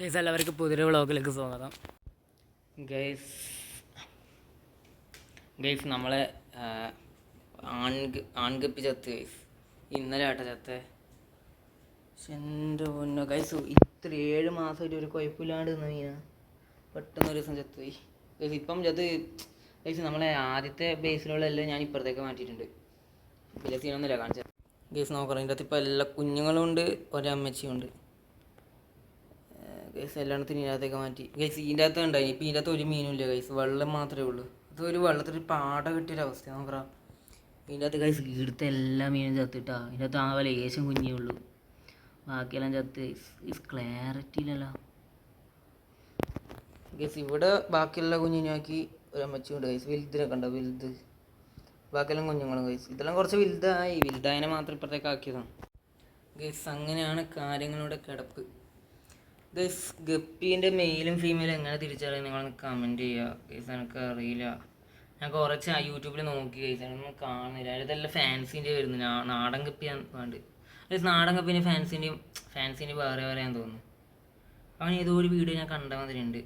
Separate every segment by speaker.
Speaker 1: Guys എല്ലാവർക്കും പുതിയൊരു വ്ളോഗിലേക്ക് സ്വാഗതം. ഗൈസ് ഗൈസ് നമ്മളെ ആൺകപ്പി ചത്ത് ഗൈസ് ഇന്നലെ ആട്ട ചത്ത്. എൻ്റെ പൊന്നോ ഗൈസ്, ഇത്ര 7 മാസമായിട്ട് ഒരു കുഴപ്പമില്ലാണ്ട് നിന്ന് മീന പെട്ടെന്ന് ഒരു ദിവസം ചത്തുപോയി ഗൈസ്. ഇപ്പം ചത്ത് ഗൈസ്. നമ്മളെ ആദ്യത്തെ ബേസിലുള്ള എല്ലാം ഞാൻ ഇപ്പുറത്തേക്ക് മാറ്റിയിട്ടുണ്ട്. വലിയ സീനൊന്നുമില്ല കാണിച്ചത് ഗൈസ്. നോക്കണം, ഇതിൻ്റെ അകത്ത് ഇപ്പോൾ എല്ലാ കുഞ്ഞുങ്ങളും ഉണ്ട്, ഒരമ്മച്ചിയുണ്ട് ഗൈസ്. എല്ലായിടത്തും ഇതിനകത്തേക്ക് മാറ്റി ഗൈസ്. ഇതിൻ്റെ അകത്ത് ഉണ്ടായി. ഇപ്പം ഇതിൻ്റെ അകത്ത് ഒരു മീനും ഇല്ല ഗൈസ്, വെള്ളം മാത്രമേ ഉള്ളൂ. അതൊരു വെള്ളത്തിൽ പാട കിട്ടിയൊരവസ്ഥ നോക്കാം. ഇതിൻ്റെ അകത്ത് ഗൈസ് ഇവിടുത്തെ എല്ലാ മീനും ചത്തിട്ടാ. ഇതിൻ്റെ അകത്ത് ആകെ ലേശം കുഞ്ഞേ ഉള്ളൂ, ബാക്കിയെല്ലാം ചത്ത് ഗൈസ്. ക്ലാരിറ്റിയിലല്ല ഗൈസ്. ഇവിടെ ബാക്കിയുള്ള കുഞ്ഞിനാക്കി ഒരു അമ്മച്ചിയുണ്ട് ഗൈസ്. വലുതിനെ കണ്ട വലുത്, ബാക്കിയെല്ലാം കുഞ്ഞുങ്ങളും ഗൈസ്. ഇതെല്ലാം കുറച്ച് വലുതായതിനെ മാത്രം ഇപ്പുറത്തേക്ക് ആക്കിയതാണ് ഗൈസ്. അങ്ങനെയാണ് കാര്യങ്ങളുടെ കിടപ്പ് ഗൈസ്. ഗപ്പീൻ്റെ മെയിലും ഫീമെയിലും എങ്ങനെ തിരിച്ചറിയാൻ നിങ്ങളൊന്ന് കമൻറ്റ് ചെയ്യുക ഗൈസ്. എനിക്ക് അറിയില്ല, ഞാൻ കുറച്ച് യൂട്യൂബിൽ നോക്കി ഗൈസ്, അതൊന്നും കാണുന്നില്ല. അതിലെല്ലാം ഫാൻസിൻ്റെ വരുന്നു. നാടൻ ഗപ്പിയാണ് വേണ്ട ഗൈസ്. നാടൻ ഗപ്പീൻ്റെ ഫാൻസിൻ്റെ വേറെ വേറെയാന്ന് തോന്നുന്നു. അങ്ങനെ ഏതോ ഒരു വീഡിയോ ഞാൻ കണ്ട മാതിരിയുണ്ട്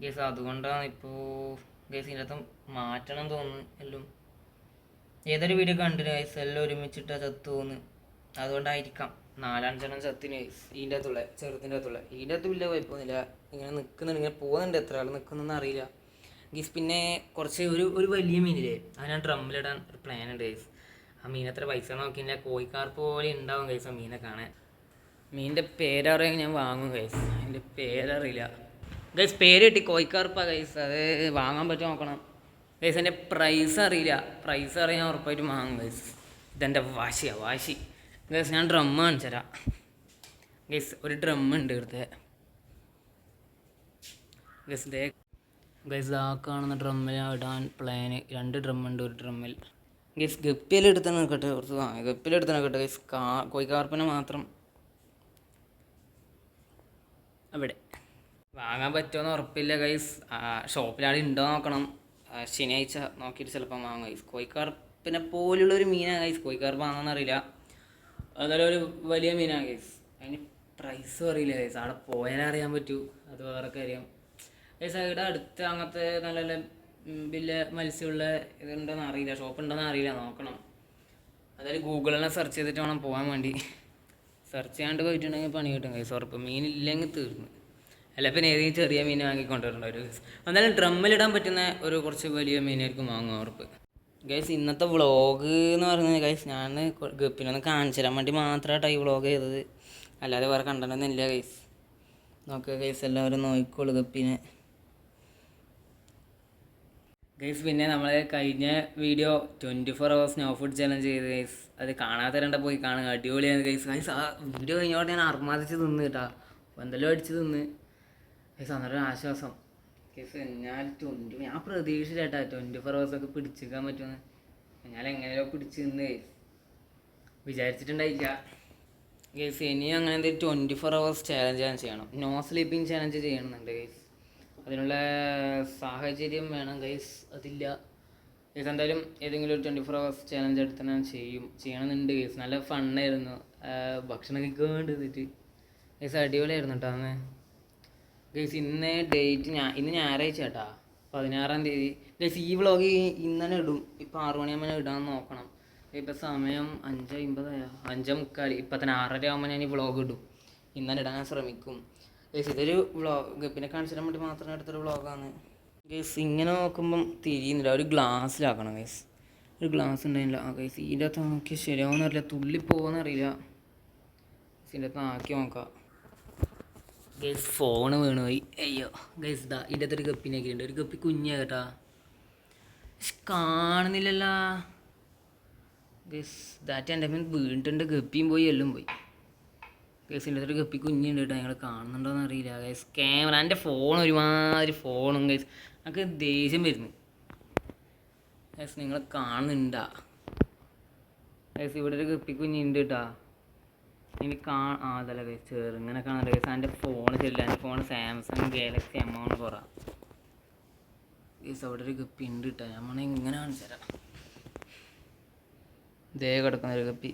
Speaker 1: ഗൈസ്. അതുകൊണ്ടാണ് ഇപ്പോൾ ഗൈസ് ഇതിൻ്റെ അകത്ത് മാറ്റണം തോന്നുന്നു എല്ലാം. ഏതൊരു വീഡിയോ കണ്ടിന് ഗൈസ്, എല്ലാം ഒരുമിച്ചിട്ടാണ് ചത്തു തോന്നുന്നു. അതുകൊണ്ടായിരിക്കാം 4-5 ചത്തിന് ഇതിൻ്റെ അകത്തുള്ള ചെറുതിൻ്റെ അകത്തുള്ള. ഇതിൻ്റെ അകത്ത് വലിയ കുഴപ്പമൊന്നുമില്ല, ഇങ്ങനെ നിൽക്കുന്നുണ്ട്, ഇങ്ങനെ പോകുന്നുണ്ട്. എത്ര ആൾ നിൽക്കുന്നതെന്ന് അറിയില്ല ഗീസ്. പിന്നെ കുറച്ച് ഒരു വലിയ മീനില്ലേ, അത് ഞാൻ ഡ്രമ്മിലിടാൻ ഒരു പ്ലാൻ ഉണ്ട് ഗൈസ്. ആ മീൻ എത്ര പൈസ നോക്കിയില്ല, കോഴിക്കാർപ്പ് പോലെ ഉണ്ടാവും ഗൈസ് ആ മീനെ കാണാൻ. മീനിൻ്റെ പേരറിയാമെങ്കിൽ ഞാൻ വാങ്ങും ഗൈസ്, അതിൻ്റെ പേരറിയില്ല ഗൈസ്. പേര് കിട്ടി കോഴിക്കാർപ്പാണ് ഗൈസ്, അത് വാങ്ങാൻ പറ്റുമോ നോക്കണം ഗൈസ്. എൻ്റെ പ്രൈസ് അറിയില്ല, പ്രൈസ് അറിയാൻ ഉറപ്പായിട്ടും വാങ്ങും ഗൈസ്. ഇതെൻ്റെ വാശി ഗൈസ്. ഞാൻ ഡ്രമ്മ് കാണിച്ചു തരാം ഗൈസ്. ഒരു ഡ്രമ്മുണ്ട് ഇവിടുത്തെ ഗൈസ്. ഗൈസ് ആ കാണുന്ന ഡ്രമ്മിൽ ഞാൻ ഇടാൻ പ്ലാന്. 2 ഡ്രമ്മുണ്ട് ഒരു ഡ്രമ്മിൽ ഗൈസ്. ഗപ്പിയിലെടുത്ത് നിൽക്കട്ടെ, കുറച്ച് ഗപ്പിയിലെടുത്ത് നിൽക്കട്ടെ ഗൈസ്. കോഴിക്കാർപ്പിനെ മാത്രം അവിടെ വാങ്ങാൻ പറ്റുമെന്ന് ഉറപ്പില്ല ഗൈസ്. ഷോപ്പിലാടെ ഉണ്ടോ നോക്കണം. ശനിയാഴ്ച നോക്കിയിട്ട് ചിലപ്പോൾ വാങ്ങും ഗൈസ്. കോഴിക്കാർപ്പിനെ പോലുള്ളൊരു മീനാണ് ഗൈസ്. കോഴിക്കാർപ്പ് വാങ്ങാമെന്നറിയില്ല, അതൊരു വലിയ മീനാണ് ഗൈസ്. അതിന് പ്രൈസും അറിയില്ല ഗൈസ്. അവിടെ പോയാലേ അറിയാൻ പറ്റൂ, അത് വേറെ കാര്യം ഗൈസ്. ഇവിടെ അടുത്ത് അങ്ങനത്തെ നല്ല നല്ല വലിയ മത്സ്യമുള്ള ഇതുണ്ടോയെന്ന് അറിയില്ല, ഷോപ്പ് ഉണ്ടോയെന്ന് അറിയില്ല, നോക്കണം. അതായത് ഗൂഗിളിനെ സെർച്ച് ചെയ്തിട്ട് വേണം പോകാൻ വേണ്ടി. സെർച്ച് ചെയ്യാണ്ട് പോയിട്ടുണ്ടെങ്കിൽ പണി കിട്ടും ഗൈസ് ഉറപ്പ്. മീനില്ലെങ്കിൽ തീർന്നു. അല്ല പിന്നെ ഏതെങ്കിലും ചെറിയ മീൻ വാങ്ങിക്കൊണ്ടിട്ടുണ്ട് ഒരു ഗൈസ്. എന്നാലും ഡ്രമ്മിലിടാൻ പറ്റുന്ന ഒരു കുറച്ച് വലിയ മീനായിരിക്കും വാങ്ങുക ഉറപ്പ് ഗൈസ്. ഇന്നത്തെ വ്ളോഗ് എന്ന് പറയുന്നത് ഗൈസ്, ഞാൻ ഗപ്പിനൊന്ന് കാണിച്ചു തരാൻ വേണ്ടി മാത്രമായിട്ടാണ് ഈ വ്ളോഗ് ചെയ്തത്, അല്ലാതെ വേറെ കണ്ടൊന്നും ഇല്ല ഗൈസ്. നോക്കുക ഗൈസ്, എല്ലാവരും നോക്കിക്കോളൂ ഗപ്പിനെ ഗൈസ്. പിന്നെ നമ്മൾ കഴിഞ്ഞ video 24 hours snow food challenge ചെയ്ത് ഗൈസ്. അത് കാണാത്തവരുണ്ട പോയി കാണുക, അടിപൊളിയാണ് ഗൈസ്. ഗൈസ് ആ വീഡിയോ കഴിഞ്ഞോടെ ഞാൻ അർമാദിച്ച് തിന്ന് കേട്ടാ, എന്തെല്ലാം അടിച്ച് തിന്ന് ഗൈസ്. അന്നൊരു ആശ്വാസം ഗൈസ്. ഞാൻ പ്രതീക്ഷിച്ചില്ല കേട്ടാ 24 hours ഒക്കെ പിടിച്ചിരിക്കാൻ പറ്റുമെന്ന്. ഞാൻ എങ്ങനെയോ പിടിച്ച് നിന്ന് ഗൈസ്, വിചാരിച്ചിട്ടുണ്ടായില്ല ഗൈസ്. ഇനിയും അങ്ങനെ എന്തെങ്കിലും 24 hours ചാലഞ്ച് ഞാൻ ചെയ്യണം. നോ സ്ലീപ്പിംഗ് ചാലഞ്ച് ചെയ്യണമെന്നുണ്ട് ഗൈസ്. അതിനുള്ള സാഹചര്യം വേണം ഗൈസ്, അതില്ല ഗൈസ്. എന്തായാലും ഏതെങ്കിലും ഒരു 24 hours ചാലഞ്ച് എടുത്ത് ഞാൻ ചെയ്യണമെന്നുണ്ട് ഗൈസ്. നല്ല ഫണ്ണായിരുന്നു, ഭക്ഷണം കഴിക്കാണ്ട് നിന്നിട്ട് ഗൈസ്. അടിപൊളിയായിരുന്നു കേട്ടോ അന്ന് ഗൈസ്. ഇന്ന് ഡേറ്റ് ഇന്ന് ഞായറാഴ്ച കേട്ടാ, 16-ാം തീയതി ഗൈസ്. ഈ വ്ളോഗ് ഇന്നലെ ഇടും. ഇപ്പം 6 മണിയാകുമ്പോൾ ഇടാൻ നോക്കണം. ഇപ്പം സമയം 5:50 5:45. ഇപ്പം തന്നെ 6:30 ആകുമ്പോൾ ഞാൻ ഈ വ്ളോഗ് ഇടും. ഇന്നലെ ഇടാൻ ശ്രമിക്കും ഗൈസ്. ഇതൊരു വ്ളോഗ് പിന്നെ കാണിച്ചു തരാൻ വേണ്ടി മാത്രം എടുത്തൊരു വ്ളോഗാണ് ഗൈസ്. ഇങ്ങനെ നോക്കുമ്പം തിരിയുന്നില്ല, ഒരു ഗ്ലാസ്സിലാക്കണം ഗൈസ്. ഒരു ഗ്ലാസ് ഉണ്ടായില്ല ഗൈസ്. ഇതിൻ്റെ അകത്ത് നോക്കിയാൽ ശരിയാവുമെന്നറിയില്ല, തുള്ളി പോകുമെന്നറിയില്ല. ഇതിൻ്റെ അകത്ത് ആക്കി നോക്കാം ഗൈസ്. ഫോണ് വീണുപോയി, അയ്യോ ഗൈസ്. ഇതാ ഇതിൻ്റെ അകത്തൊരു ഗപ്പിനൊക്കെ ഉണ്ട്. ഒരു ഗപ്പി കുഞ്ഞാ കേട്ടാ, കാണുന്നില്ലല്ലോ ഗൈസ്. ദാറ്റ് എൻ്റെ അമ്മ വീണിട്ടുണ്ട്, ഗപ്പിയും പോയി എല്ലാം പോയി ഗൈസ്. ഇതിൻ്റെ അകത്തൊരു ഗപ്പി കുഞ്ഞുണ്ട് കേട്ടോ, ഞങ്ങൾ കാണുന്നുണ്ടോയെന്ന് അറിയില്ല ഗൈസ്. ക്യാമറ എൻ്റെ ഫോൺ ഒരുമാതിരി ഫോണും ഗൈസ്, നമുക്ക് ദേഷ്യം വരുന്നു ഗൈസ്. നിങ്ങൾ കാണുന്നുണ്ടാ ഗൈസ്? ഇവിടെ ഒരു ഗപ്പി കുഞ്ഞുണ്ട് കേട്ടോ. എനിക്ക് അതല്ല ഗൈസ്, ചെറുങ്ങനെ കാണുന്നുണ്ട് ഗൈസ്. എൻ്റെ ഫോൺ ചെല്ലില്ല, എൻ്റെ phone Samsung Galaxy M1 Pro guys. അവിടെ ഒരു ഗപ്പി ഉണ്ട് കേട്ടോ, നമ്മൾ ഇങ്ങനെ കാണിച്ചു തരാം. ദേ കിടക്കുന്ന ഒരു ഗപ്പി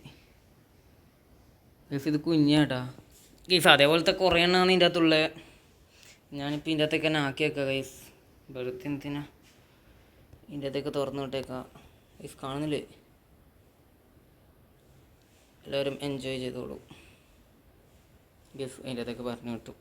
Speaker 1: ഗൈസ്. ഇത് കുഞ്ഞാട്ടാ, ഗൈസ് അതേപോലത്തെ കുറേ എണ്ണമാണ് ഇതിൻ്റെ അകത്തുള്ളത്. ഞാനിപ്പോൾ ഇതിൻ്റെ അകത്തേക്ക് തന്നെ ആക്കി വെക്കാം ഗൈസ്. വെറുതെ എന്തിനാ ഇതിൻ്റെ അകത്തേക്ക് തുറന്നു വിട്ടേക്കാം ഗൈസ്. കാണുന്നില്ലേ? എല്ലാവരും എൻജോയ് ചെയ്തോളൂ ഗൈസ്. അതിൻ്റെ അകത്തേക്ക് പറഞ്ഞു വിട്ടു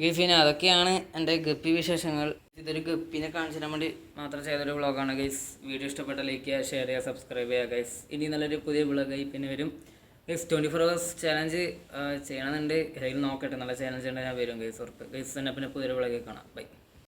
Speaker 1: ഗൈസ്. പിന്നെ അതൊക്കെയാണ് എൻ്റെ ഗപ്പി വിശേഷങ്ങൾ. ഇതൊരു ഗപ്പിനെ കാണിച്ചു തരാൻ വേണ്ടി മാത്രം ചെയ്തൊരു വ്ളോഗാണ് ഗൈസ്. വീഡിയോ ഇഷ്ടപ്പെട്ട ലൈക്ക് ചെയ്യുക, ഷെയർ ചെയ്യുക, സബ്സ്ക്രൈബ് ചെയ്യുക ഗൈസ്. ഇനി നല്ലൊരു പുതിയ വ്ളോഗായി പിന്നെ വരും ഗൈസ്. 24 hours ചാലഞ്ച് ചെയ്യണമെന്നുണ്ട്. അതിൽ നോക്കട്ടെ, നല്ല ചാലഞ്ച് ഉണ്ടെങ്കിൽ ഞാൻ വരും ഗൈസ്. ഉറപ്പ് ഗൈസ്. തന്നെ പിന്നെ പുതിയൊരു വ്ളോഗിൽ കാണാം. ബൈ.